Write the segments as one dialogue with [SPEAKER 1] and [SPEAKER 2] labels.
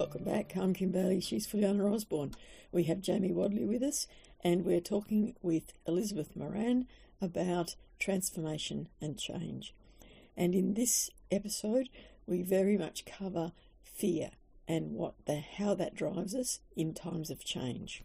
[SPEAKER 1] Welcome back. I'm Kim Bailey. She's Fuliana Osborne. We have Jamie Wadley with us, and we're talking with Elizabeth Moran about transformation and change. And in this episode, we very much cover fear and how that drives us in times of change.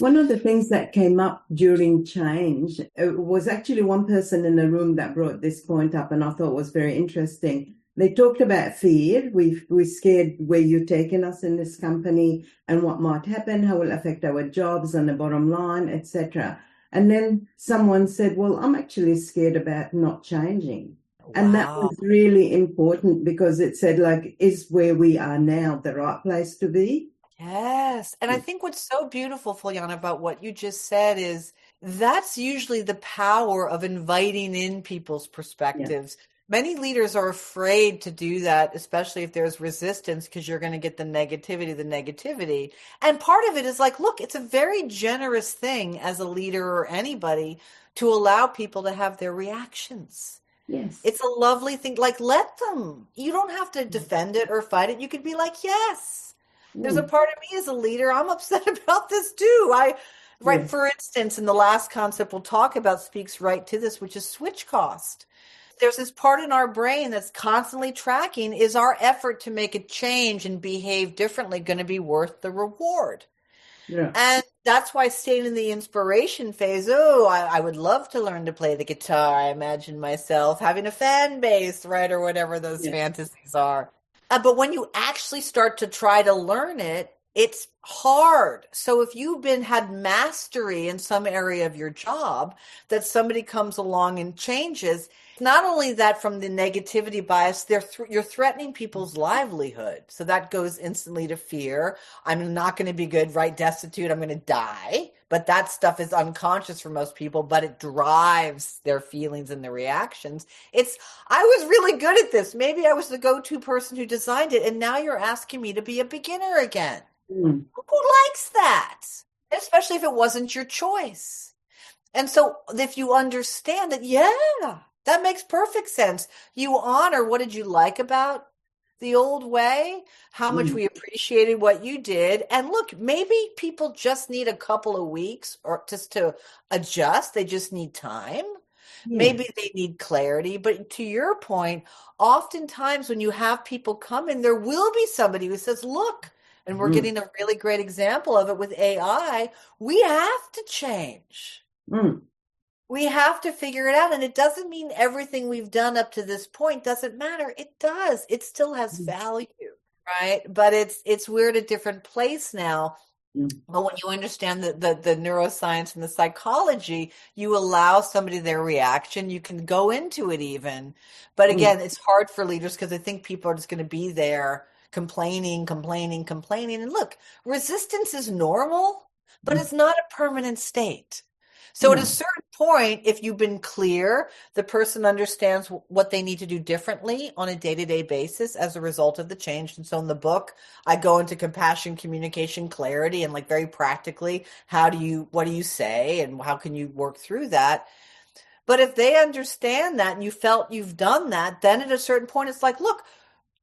[SPEAKER 2] One of the things that came up during change was actually one person in the room that brought this point up, and I thought was very interesting. They talked about fear. We're scared where you're taking us in this company and what might happen, how it will affect our jobs and the bottom line, etc. And then someone said, well, I'm actually scared about not changing. Wow. And that was really important because it said, like, is where we are now the right place to be?
[SPEAKER 3] Yes. And I think what's so beautiful, Fuliana, about what you just said is that's usually the power of inviting in people's perspectives. Yeah. Many leaders are afraid to do that, especially if there's resistance, because you're going to get the negativity. And part of it is like, look, it's a very generous thing as a leader or anybody to allow people to have their reactions.
[SPEAKER 2] Yes.
[SPEAKER 3] It's a lovely thing. Like, let them. You don't have to defend it or fight it. You could be like, yes. There's a part of me as a leader, I'm upset about this too. For instance, in the last concept we'll talk about speaks right to this, which is switch cost. There's this part in our brain that's constantly tracking, is our effort to make a change and behave differently going to be worth the reward?
[SPEAKER 2] Yeah.
[SPEAKER 3] And that's why staying in the inspiration phase, I would love to learn to play the guitar. I imagine myself having a fan base, right, or whatever those fantasies are. But when you actually start to try to learn it, it's hard. So if you've had mastery in some area of your job, that somebody comes along and changes, not only that from the negativity bias, you're threatening people's livelihood. So that goes instantly to fear. I'm not going to be good, right? Destitute, I'm going to die. But that stuff is unconscious for most people, but it drives their feelings and their reactions. I was really good at this. Maybe I was the go-to person who designed it. And now you're asking me to be a beginner again.
[SPEAKER 2] Mm.
[SPEAKER 3] Who likes that? Especially if it wasn't your choice. And so if you understand that, that makes perfect sense. You honor what did you like about the old way, how much we appreciated what you did. And look, maybe people just need a couple of weeks or just to adjust. They just need time. Yeah. Maybe they need clarity. But to your point, oftentimes when you have people come in, there will be somebody who says, look, and we're getting a really great example of it with AI, we have to change. We have to figure it out. And it doesn't mean everything we've done up to this point doesn't matter. It does. It still has value, right? But we're at a different place now. But when you understand the neuroscience and the psychology, you allow somebody their reaction. You can go into it even. But again, it's hard for leaders because I think people are just going to be there complaining. And look, resistance is normal, but it's not a permanent state. So at a certain point, if you've been clear, the person understands what they need to do differently on a day-to-day basis as a result of the change. And so in the book, I go into compassion, communication, clarity, and like very practically, what do you say and how can you work through that? But if they understand that and you felt you've done that, then at a certain point, it's like, look,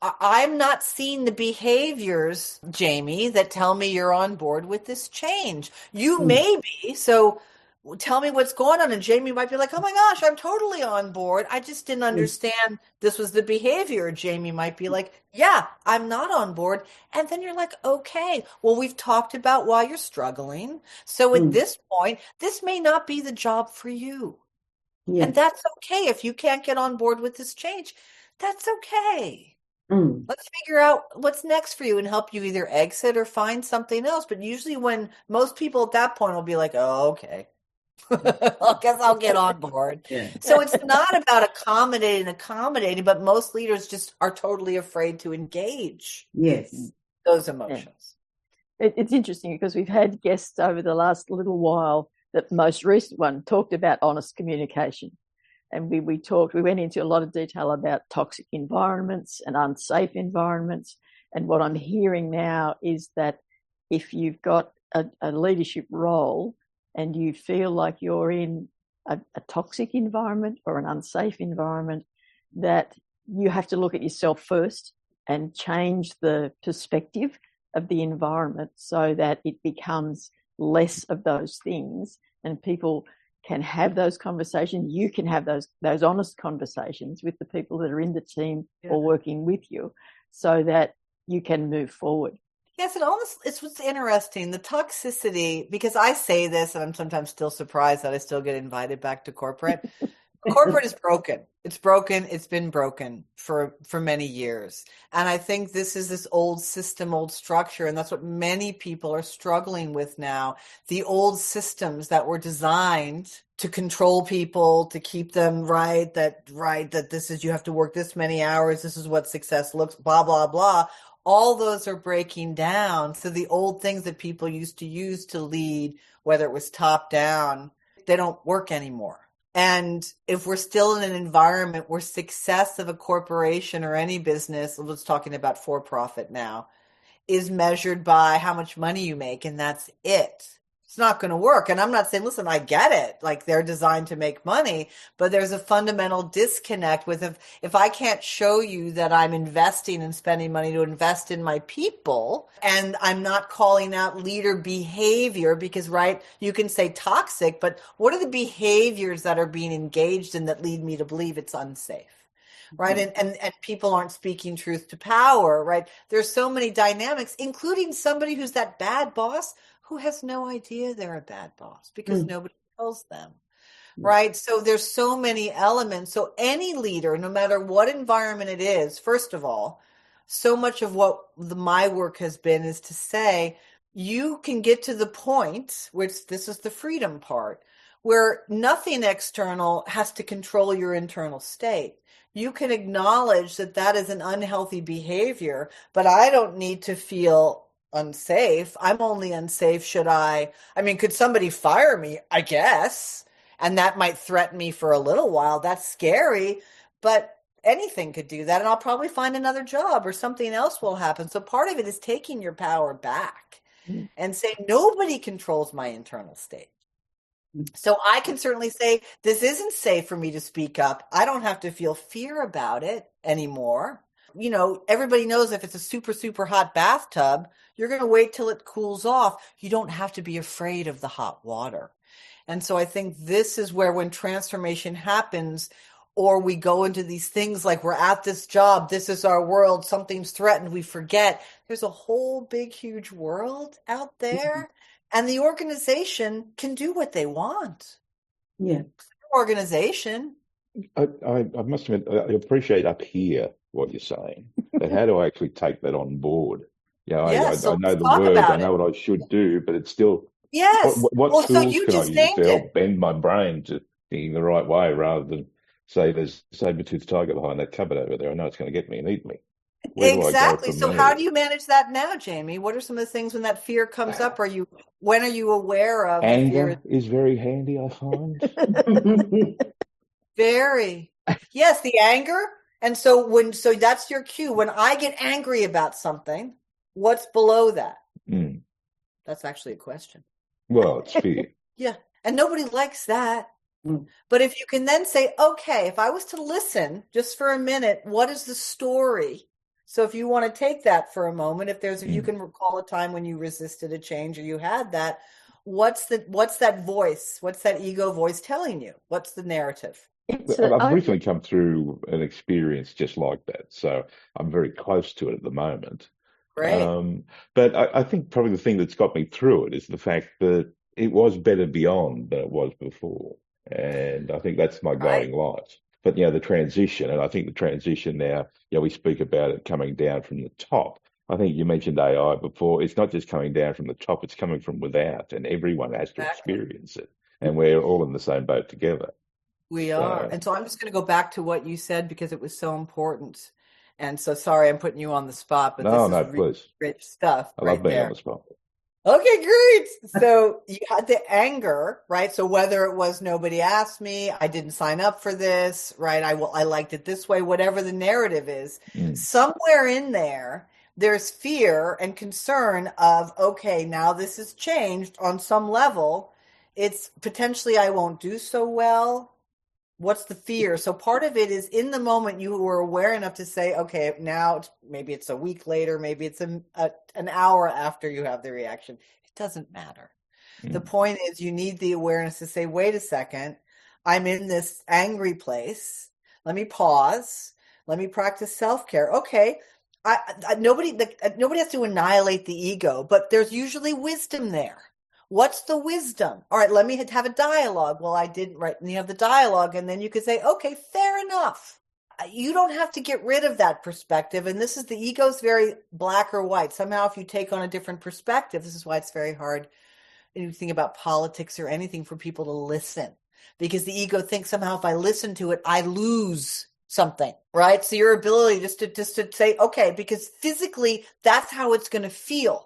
[SPEAKER 3] I'm not seeing the behaviors, Jamie, that tell me you're on board with this change. You may be, so tell me what's going on. And Jamie might be like, oh my gosh, I'm totally on board. I just didn't understand this was the behavior. Jamie might be like, yeah, I'm not on board. And then you're like, okay, well, we've talked about why you're struggling. So at this point, this may not be the job for you. Yeah. And that's okay. If you can't get on board with this change, that's okay. Let's figure out what's next for you and help you either exit or find something else. But usually when most people at that point will be like, oh, okay. I guess I'll get on board. Yeah. So it's not about accommodating, but most leaders just are totally afraid to engage those emotions.
[SPEAKER 4] Yeah. It's interesting because we've had guests over the last little while. That most recent one talked about honest communication. And we went into a lot of detail about toxic environments and unsafe environments. And what I'm hearing now is that if you've got a leadership role and you feel like you're in a toxic environment or an unsafe environment, that you have to look at yourself first and change the perspective of the environment so that it becomes less of those things, and people can have those conversations. You can have those honest conversations with the people that are in the team or working with you, so that you can move forward.
[SPEAKER 3] Yes, and it's what's interesting, the toxicity, because I say this and I'm sometimes still surprised that I still get invited back to corporate. Corporate is broken. It's broken. It's been broken for many years. And I think this old system, old structure, and that's what many people are struggling with now. The old systems that were designed to control people, to keep them that this is, you have to work this many hours, this is what success looks, blah, blah, blah. All those are breaking down. So the old things that people used to use to lead, whether it was top down, they don't work anymore. And if we're still in an environment where success of a corporation or any business, let's talking about for-profit now, is measured by how much money you make, and that's it. It's not going to work. And I'm not saying, listen, I get it. Like, they're designed to make money, but there's a fundamental disconnect with if I can't show you that I'm investing and spending money to invest in my people, and I'm not calling out leader behavior, because, right, you can say toxic, but what are the behaviors that are being engaged in that lead me to believe it's unsafe? Right. And people aren't speaking truth to power. Right. There's so many dynamics, including somebody who's that bad boss who has no idea they're a bad boss because nobody tells them. Right. So there's so many elements. So any leader, no matter what environment it is, first of all, so much of what my work has been is to say, you can get to the point, which this is the freedom part, where nothing external has to control your internal state. You can acknowledge that is an unhealthy behavior, but I don't need to feel unsafe. I'm only unsafe could somebody fire me? I guess. And that might threaten me for a little while. That's scary, but anything could do that. And I'll probably find another job or something else will happen. So part of it is taking your power back and saying, nobody controls my internal state. So I can certainly say, this isn't safe for me to speak up. I don't have to feel fear about it anymore. You know, everybody knows if it's a super, super hot bathtub, you're going to wait till it cools off. You don't have to be afraid of the hot water. And so I think this is where, when transformation happens, or we go into these things like, we're at this job, this is our world, something's threatened, we forget there's a whole big, huge world out there. And the organization can do what they want. Yeah. Organization.
[SPEAKER 5] I must admit, I appreciate up here what you're saying, but how do I actually take that on board? Yeah, I know the word, I know what I should do, but it's still, what tools can I use to help bend my brain to thinking the right way, rather than say there's a saber-toothed tiger behind that cupboard over there. I know it's going to get me and eat me.
[SPEAKER 3] Exactly. So how do you manage that now, Jamie? What are some of the things when that fear comes up? When are you aware of
[SPEAKER 5] anger? Is very handy, I find.
[SPEAKER 3] Very. Yes, the anger. And so that's your cue. When I get angry about something, what's below that? That's actually a question.
[SPEAKER 5] Well, it's fear.
[SPEAKER 3] Yeah. And nobody likes that. But if you can then say, okay, if I was to listen just for a minute, what is the story? So if you want to take that for a moment, if you can recall a time when you resisted a change or you had that, what's that voice? What's that ego voice telling you? What's the narrative?
[SPEAKER 5] I've recently come through an experience just like that, so I'm very close to it at the moment.
[SPEAKER 3] Great.
[SPEAKER 5] But I think probably the thing that's got me through it is the fact that it was better beyond than it was before. And I think that's my guiding light. But, the transition, and I think the transition now, we speak about it coming down from the top. I think you mentioned AI before. It's not just coming down from the top, it's coming from without, and everyone has to experience it. And we're all in the same boat together.
[SPEAKER 3] We are. And so I'm just going to go back to what you said because it was so important. And so sorry, I'm putting you on the spot, but this is really rich stuff.
[SPEAKER 5] I love being on the spot.
[SPEAKER 3] Okay, great. So you had the anger, right? So whether it was nobody asked me, I didn't sign up for this, right? I liked it this way, whatever the narrative is, somewhere in there's fear and concern of, okay, now this has changed on some level. It's potentially I won't do so well. What's the fear? So part of it is in the moment you were aware enough to say, okay, now maybe it's a week later, maybe it's an hour after you have the reaction. It doesn't matter. The point is you need the awareness to say, wait a second, I'm in this angry place. Let me pause. Let me practice self-care. Okay. Nobody has to annihilate the ego, but there's usually wisdom there. What's the wisdom? All right, let me have a dialogue. Well, I didn't, right? And you have the dialogue, and then you could say, okay, fair enough. You don't have to get rid of that perspective. And this is the ego's very black or white. Somehow, if you take on a different perspective, this is why it's very hard when you think about politics or anything for people to listen. Because the ego thinks somehow if I listen to it, I lose something, right? So your ability just to say, okay, because physically, that's how it's going to feel.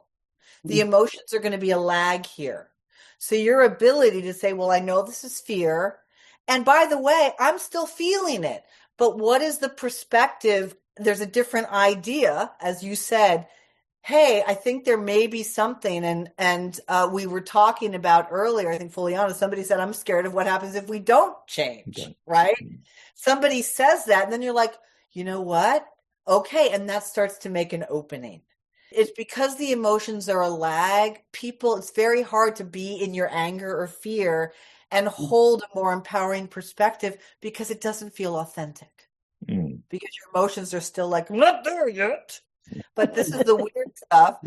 [SPEAKER 3] The emotions are going to be a lag here. So your ability to say, well, I know this is fear. And by the way, I'm still feeling it. But what is the perspective? There's a different idea, as you said. Hey, I think there may be something. And we were talking about earlier, I think fully honest, somebody said, I'm scared of what happens if we don't change, right? Somebody says that, and then you're like, you know what? Okay. And that starts to make an opening. It's because the emotions are a lag. It's very hard to be in your anger or fear and hold a more empowering perspective because it doesn't feel authentic. Because your emotions are still like, not there yet. But this is the weird stuff,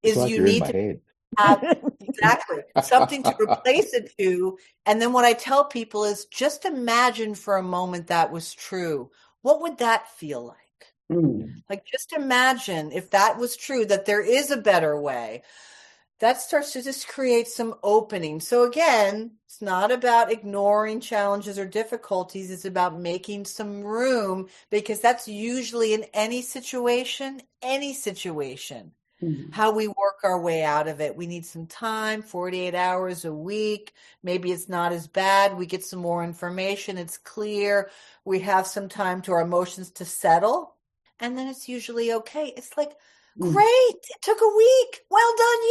[SPEAKER 3] is
[SPEAKER 5] like
[SPEAKER 3] you
[SPEAKER 5] you're in
[SPEAKER 3] need
[SPEAKER 5] my
[SPEAKER 3] to
[SPEAKER 5] head.
[SPEAKER 3] have exactly something to replace it to. And then what I tell people is just imagine for a moment that was true. What would that feel like? Like, just imagine if that was true, that there is a better way. That starts to just create some opening. So again, it's not about ignoring challenges or difficulties. It's about making some room, because that's usually in any situation, how we work our way out of it. We need some time, 48 hours a week. Maybe it's not as bad. We get some more information. It's clear. We have some time to our emotions to settle. And then it's usually okay. It's like, great, it took a week. Well done,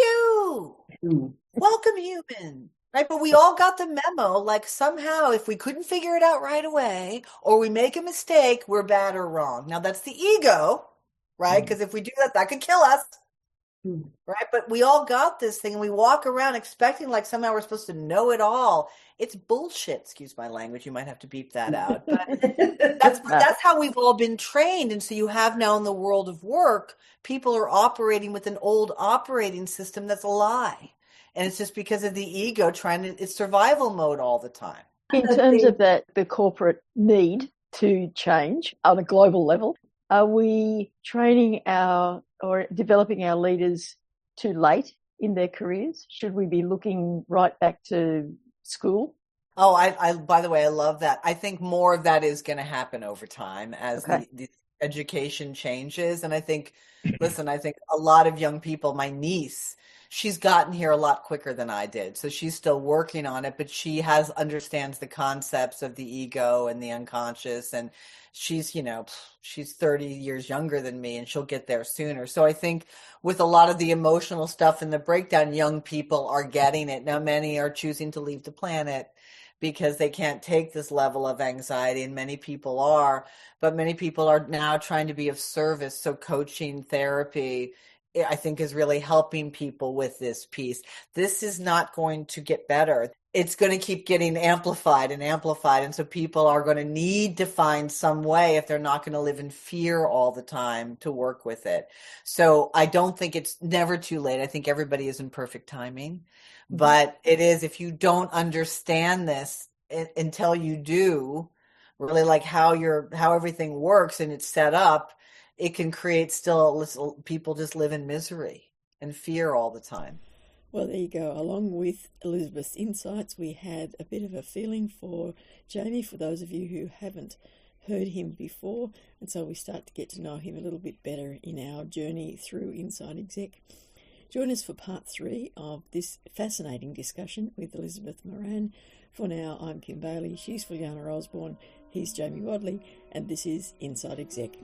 [SPEAKER 3] you. Welcome, human. Right? But we all got the memo. Like, somehow, if we couldn't figure it out right away, or we make a mistake, we're bad or wrong. Now, that's the ego, right? Because if we do that, that could kill us. Right? But we all got this thing, and we walk around expecting like somehow we're supposed to know it all. It's bullshit. Excuse my language. You might have to beep that out. But that's how we've all been trained. And so you have now in the world of work, people are operating with an old operating system that's a lie. And it's just because of the ego it's survival mode all the time.
[SPEAKER 4] In terms of the corporate need to change on a global level, are we training or developing our leaders too late in their careers? Should we be looking right back to school?
[SPEAKER 3] Oh, I by the way, I love that. I think more of that is going to happen over time as the education changes. And I think, listen, I think a lot of young people, my niece, she's gotten here a lot quicker than I did. So she's still working on it, but she understands the concepts of the ego and the unconscious. And she's 30 years younger than me, and she'll get there sooner. So I think with a lot of the emotional stuff and the breakdown, young people are getting it. Now, many are choosing to leave the planet because they can't take this level of anxiety, and many people are, but many people are now trying to be of service. So coaching, therapy, I think, is really helping people with this piece. This is not going to get better. It's going to keep getting amplified and amplified. And so people are going to need to find some way, if they're not going to live in fear all the time, to work with it. So I don't think it's never too late. I think everybody is in perfect timing. But it is, if you don't understand this until you do, really, like how everything works and it's set up, it can create still people just live in misery and fear all the time.
[SPEAKER 1] Well, there you go. Along with Elizabeth's insights, we had a bit of a feeling for Jamie, for those of you who haven't heard him before. And so we start to get to know him a little bit better in our journey through Inside Exec. Join us for part 3 of this fascinating discussion with Elizabeth Moran. For now, I'm Kim Bailey. She's Fuliana Osborne. He's Jamie Wadley. And this is Inside Exec.